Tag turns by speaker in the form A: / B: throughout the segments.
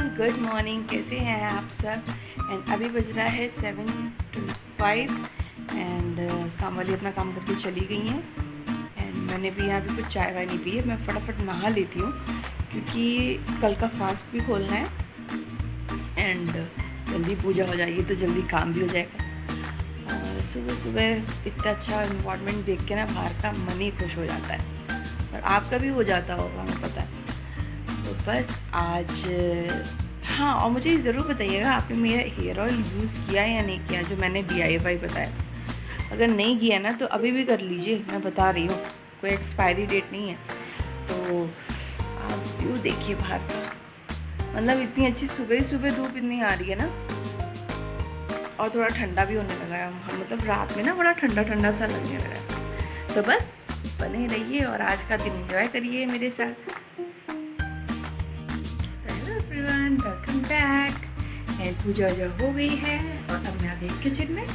A: Everyone, good morning. कैसे हैं आप सब? एंड अभी बज रहा है 7:05 एंड काम वाली अपना काम करके चली गई हैं। एंड मैंने भी यहाँ पे कुछ चाय वाय नहीं पी है। मैं फटाफट नहा लेती हूँ क्योंकि कल का फास्ट भी खोलना है एंड जल्दी पूजा हो जाएगी तो जल्दी काम भी हो जाएगा। और सुबह सुबह इतना अच्छा इन्वायरमेंट देख के ना बाहर का मन ही खुश हो जाता है, और आपका भी हो जाता होगा, हमें पता है। तो बस आज हाँ, और मुझे ज़रूर बताइएगा आपने मेरा हेयर ऑयल यूज़ किया या नहीं किया, जो मैंने DIY बताया। अगर नहीं किया ना तो अभी भी कर लीजिए, मैं बता रही हूँ, कोई एक्सपायरी डेट नहीं है। तो आप व्यू देखिए बाहर का, मतलब इतनी अच्छी सुबह ही सुबह धूप इतनी आ रही है ना, और थोड़ा ठंडा भी होने लगा है। मतलब रात में ना बड़ा ठंडा ठंडा सा लगने लगा है। तो बस बने रहिए और आज का दिन एंजॉय करिए मेरे साथ। Everyone, welcome back. एंड पूजा जो हो गई है और अब मैं आ गई किचन में।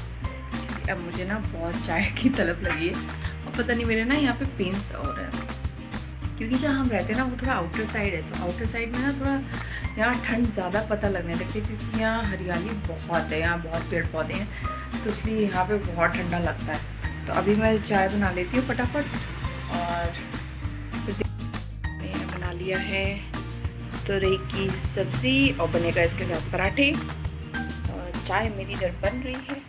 A: अब मुझे ना बहुत चाय की तलब लगी है, और पता नहीं मेरे ना यहाँ पे पेन्स हो रहे हैं, क्योंकि जहाँ हम रहते हैं ना वो थोड़ा आउटर साइड है। तो आउटर साइड में ना थोड़ा यहाँ ठंड ज़्यादा पता लगने लगती है, क्योंकि यहाँ हरियाली बहुत है, यहाँ बहुत पेड़ पौधे हैं, तो इसलिए यहाँ पे बहुत ठंडा लगता है। तो अभी मैं चाय बना लेती हूँ फटाफट। और मैंने बना लिया है तुरई की सब्ज़ी और बनेगा इसके साथ पराठे, और चाय मेरी इधर बन रही है।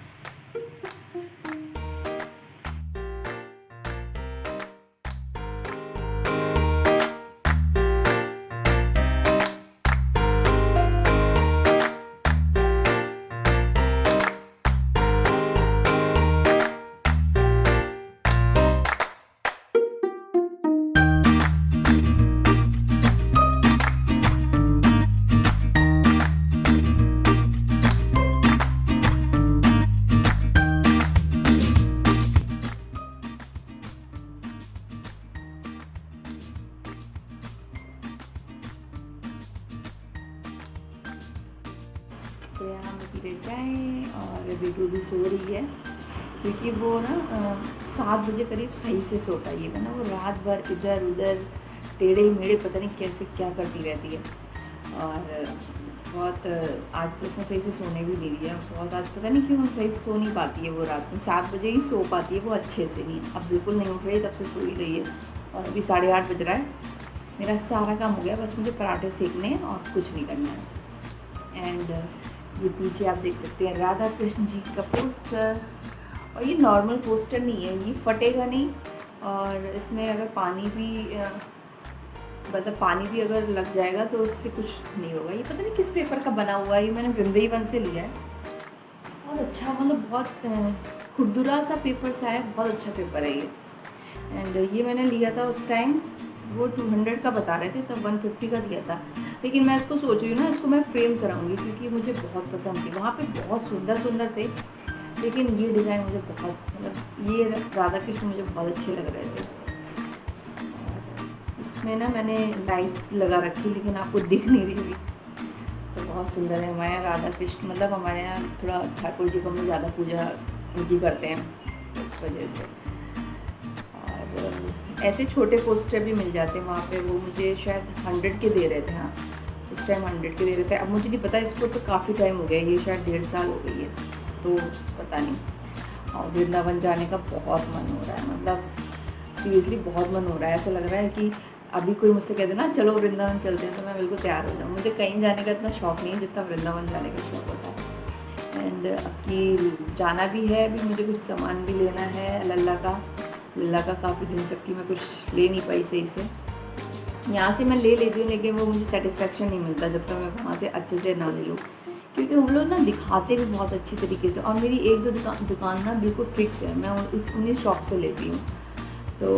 A: तो यहाँ में पी चाय, और बेटू भी सो रही है, क्योंकि वो ना 7 बजे करीब सही से सो पाई है। वरना वो रात भर इधर उधर टेढ़े मेढ़े पता नहीं कैसे क्या करती रहती है। और बहुत आज तो उसने सही से सोने भी नहीं दिया। बहुत आज पता नहीं क्यों सही से सो नहीं पाती है वो। रात में 7 बजे ही सो पाती है वो अच्छे से नहीं। अब बिल्कुल नहीं उठ रही, तब से सो ही रही है। और अभी 8:30 बज रहा है। मेरा सारा काम हो गया, बस मुझे पराठे सेकने हैं और कुछ नहीं करना है। एंड ये पीछे आप देख सकते हैं राधा कृष्ण जी का पोस्टर, और ये नॉर्मल पोस्टर नहीं है, ये फटेगा नहीं। और इसमें अगर पानी भी अगर लग जाएगा तो उससे कुछ नहीं होगा। ये पता नहीं किस पेपर का बना हुआ है, ये मैंने वृंदावन से लिया है। और अच्छा, मतलब बहुत खुरदुरा सा पेपर सा है, बहुत अच्छा पेपर है ये। एंड ये मैंने लिया था उस टाइम, वो 200 का बता रहे थे, तब 150 का दिया था। लेकिन मैं इसको सोच रही हूँ ना, इसको मैं फ्रेम कराऊंगी, क्योंकि मुझे बहुत पसंद थी। वहाँ पे बहुत सुंदर सुंदर थे, लेकिन ये डिज़ाइन मुझे बहुत, मतलब ये राधा कृष्ण मुझे बहुत अच्छे लग रहे थे। इसमें ना मैंने लाइट लगा रखी, लेकिन आपको दिख नहीं रही होगी। तो बहुत सुंदर है हमारे यहाँ राधा कृष्ण, मतलब हमारे यहाँ थोड़ा ठाकुर जी को हम लोग ज़्यादा पूजा उनकी करते हैं, इस वजह से। और ऐसे छोटे पोस्टर भी मिल जाते हैं वहाँ पे। वो मुझे शायद 100 के दे रहे थे। हाँ, उस टाइम 100 के दे रहे थे। अब मुझे नहीं पता, इसको तो काफ़ी टाइम हो गया, ये शायद 1.5 साल हो गई है, तो पता नहीं। और वृंदावन जाने का बहुत मन हो रहा है, मतलब सीरियसली बहुत मन हो रहा है। ऐसा लग रहा है कि अभी कोई मुझसे कह देना चलो वृंदावन चलते हैं, तो मैं बिल्कुल तैयार हो जाऊँ। मुझे कहीं जाने का इतना शौक़ नहीं है जितना वृंदावन जाने का शौक़ होता है। एंड अब की जाना भी है, अभी मुझे कुछ सामान भी लेना है लल्ला का काफ़ी दिन तक की मैं कुछ ले नहीं पाई सही से। यहाँ से मैं ले लेती हूँ, लेकिन वो मुझे सेटिस्फेक्शन नहीं मिलता जब तक मैं वहाँ से अच्छे से ना ले लूँ, क्योंकि हम लोग ना दिखाते भी बहुत अच्छी तरीके से। और मेरी 1-2 दुकान ना बिल्कुल फिक्स है, मैं उन्हीं शॉप से लेती हूँ। तो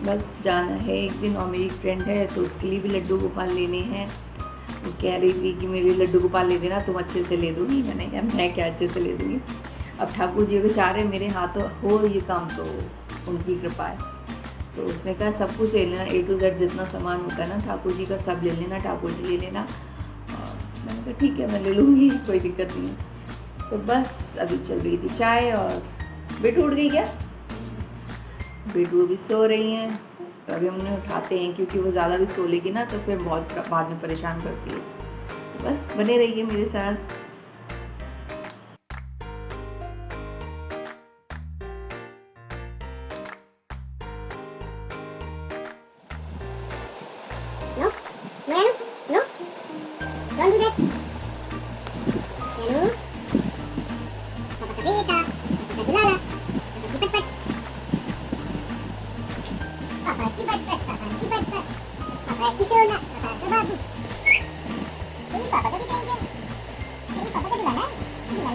A: बस जाना है एक दिन, और मेरी फ्रेंड है तो उसके लिए भी लड्डू गोपाल लेने हैं। वो कह रही थी कि मेरे लड्डू गोपाल ले देना, तुम अच्छे से ले दूँगी। मैंने कहा मैं क्या अच्छे से ले दूँगी, अब ठाकुर जी अगर चाह रहे मेरे हाथों हो ये काम तो उनकी कृपा है। तो उसने कहा सब कुछ ले लेना, A to Z जितना सामान होता है ना ठाकुर जी का, सब ले लेना, ठाकुर जी ले लेना। और मैंने कहा ठीक है, मैं ले लूँगी, कोई दिक्कत नहीं है। तो बस अभी चल रही थी चाय। और बेटू उठ गई क्या? बेटू अभी सो रही हैं, तो अभी हम उन्हें उठाते हैं, क्योंकि वो ज़्यादा भी सो लेगी ना तो फिर बहुत बाद में परेशान करती है। बस बने रहिए मेरे साथ।
B: No, no, Yanu, no, don't do that. Yanu, Papa ka beta, Papa ka dulala, Papa ki pat-pat. Papa ki pat-pat, Papa ki pat-pat. Papa ki sola, Papa ka babu. Ini Papa ka beta ये, ini Papa ka dulala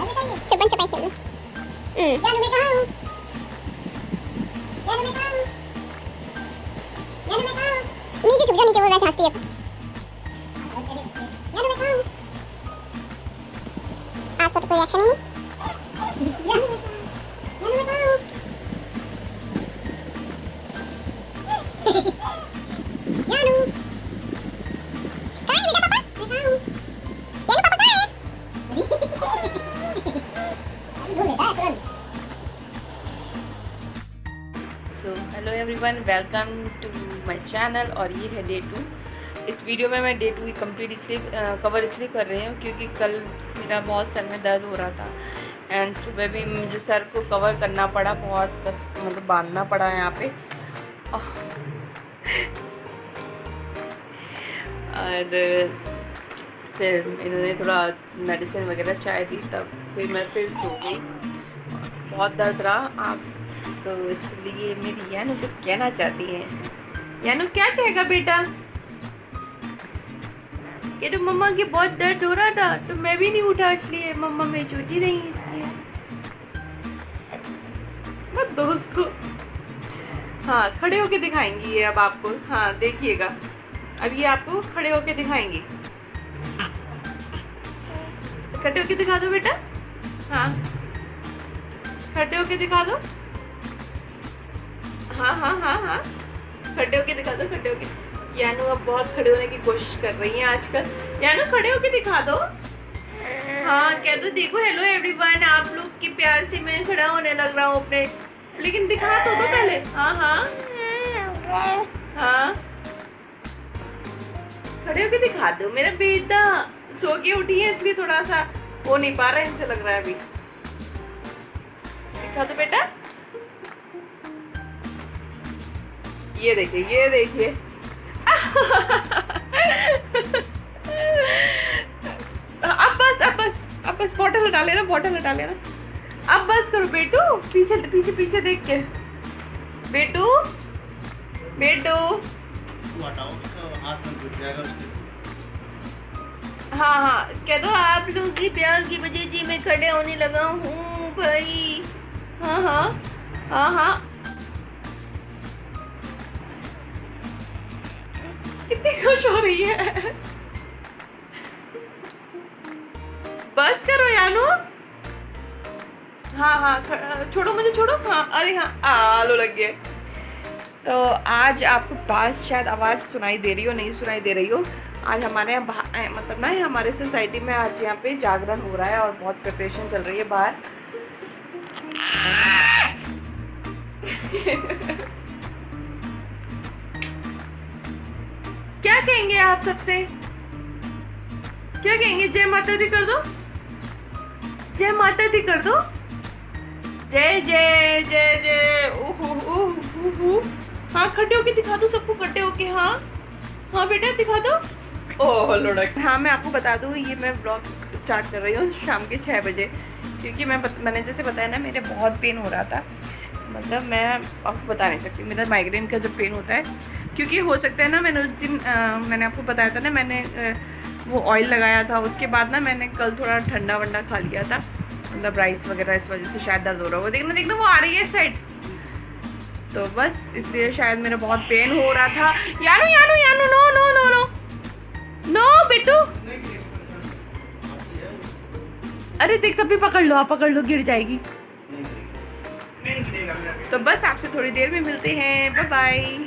B: बेटा ये. चुपन चुपाई खेलना. यानु मैं कहाँ हूँ? यानु मैं कहाँ हूँ? यानु मैं कहाँ हूँ? नीचे छुप जाओ, नीचे वो वैसे हंसती है. यानु मैं कहाँ हूँ? आज तो कोई एक्शन ही नहीं. यानु मैं कहाँ हूँ? यानु कहाँ है बेटा पापा? मैं कहाँ हूँ? यानु पापा कहाँ है? बोल देता है तुरंत.
A: So hello everyone, welcome to my channel. और ये है डे 2। इस वीडियो में मैं डे 2 की कंप्लीट इसलिए कवर इसलिए कर रही हूँ क्योंकि कल मेरा बहुत सर में दर्द हो रहा था एंड सुबह भी मुझे सर को कवर करना पड़ा, बहुत मतलब बांधना पड़ा यहाँ पे। और फिर इन्होंने थोड़ा मेडिसिन वगैरह चाय दी, तब फिर मैं फिर सो गई। बहुत दर्द रहा आप तो इसलिए मेरी यानू तो कहना चाहती है। यानू क्या कहेगा बेटा? कि तो मम्मा की बहुत दर्द हो रहा था तो मैं भी नहीं उठा, इसलिए मम्मा मेरी चोटी नहीं, इसलिए मत दो उसको। हाँ, खड़े होके दिखाएंगी ये अब आपको। हाँ देखिएगा, अब ये आपको खड़े होके दिखाएंगी। खड़े होके दिखा दो बेटा। हाँ, खड़े होके दिखा दो। हाँ हाँ हाँ हाँ, खड़े होके दिखा दो, खड़े होके। यानू अब बहुत खड़े होने की कोशिश कर रही है आजकल। यानू खड़े होके दिखा दो। हाँ कह दो, देखो हेलो एवरीवन, आप लोग के प्यार से मैं खड़ा होने लग रहा हूँ अपने, लेकिन दिखा तो दो पहले। हाँ हाँ हाँ, खड़े होके दिखा दो। मेरा बेटा सो के उठी है इसलिए थोड़ा सा हो नहीं पा रहा है, इनसे लग रहा है अभी। दिखा दो बेटा। ये देखिए, ये देखिए। अब बस बॉटल हटा लेना, बॉटल हटा लेना। अब बस करो बेटू, पीछे पीछे पीछे देख के। बेटू बेटू, हाँ हाँ कह दो, आप लोग की प्यार की वजह से मैं खड़े होने लगा हूँ भाई। हाँ हाँ हाँ हाँ, कितनी खुश हो रही है। बस करो यानू। हाँ हाँ, छोड़ो मुझे, छोड़ो। हाँ अरे हाँ, आलो लग गए। तो आज आपको पास शायद आवाज़ सुनाई दे रही हो, नहीं सुनाई दे रही हो। आज हमारे यहाँ मतलब ना हमारे सोसाइटी में आज यहाँ पे जागरण हो रहा है और बहुत प्रिपरेशन चल रही है बाहर। क्या कहेंगे आप सबसे? क्या कहेंगे? जय माता दी कर दो, जय माता दी कर दो। जय जय जय जय। हाँ खड़े होके दिखा दो सबको, खड़े होके। हाँ हाँ बेटा दिखा दो। ओह लुढ़क। हाँ मैं आपको बता दूँ, ये मैं ब्लॉग स्टार्ट कर रही हूँ शाम के 6 बजे, क्योंकि मैंने जैसे बताया ना, मेरे बहुत पेन हो रहा था। मतलब मैं आपको बता नहीं सकती, मेरा माइग्रेन का जब पेन होता है, क्योंकि हो सकता है ना, मैंने उस दिन मैंने आपको बताया था ना, मैंने वो ऑयल लगाया था, उसके बाद ना मैंने कल थोड़ा ठंडा वंडा खा लिया था, मतलब राइस वगैरह, इस वजह से शायद दर्द हो रहा होगा। देखना देखना, वो आ रही है इस साइड, तो बस इसलिए शायद मेरा बहुत पेन हो रहा था। यानू यानू यानू, no no no no no बेटू। अरे देख, तभी पकड़ लो, आप पकड़ लो, गिर जाएगी। तो बस आपसे थोड़ी देर में मिलते हैं, बाय बाय।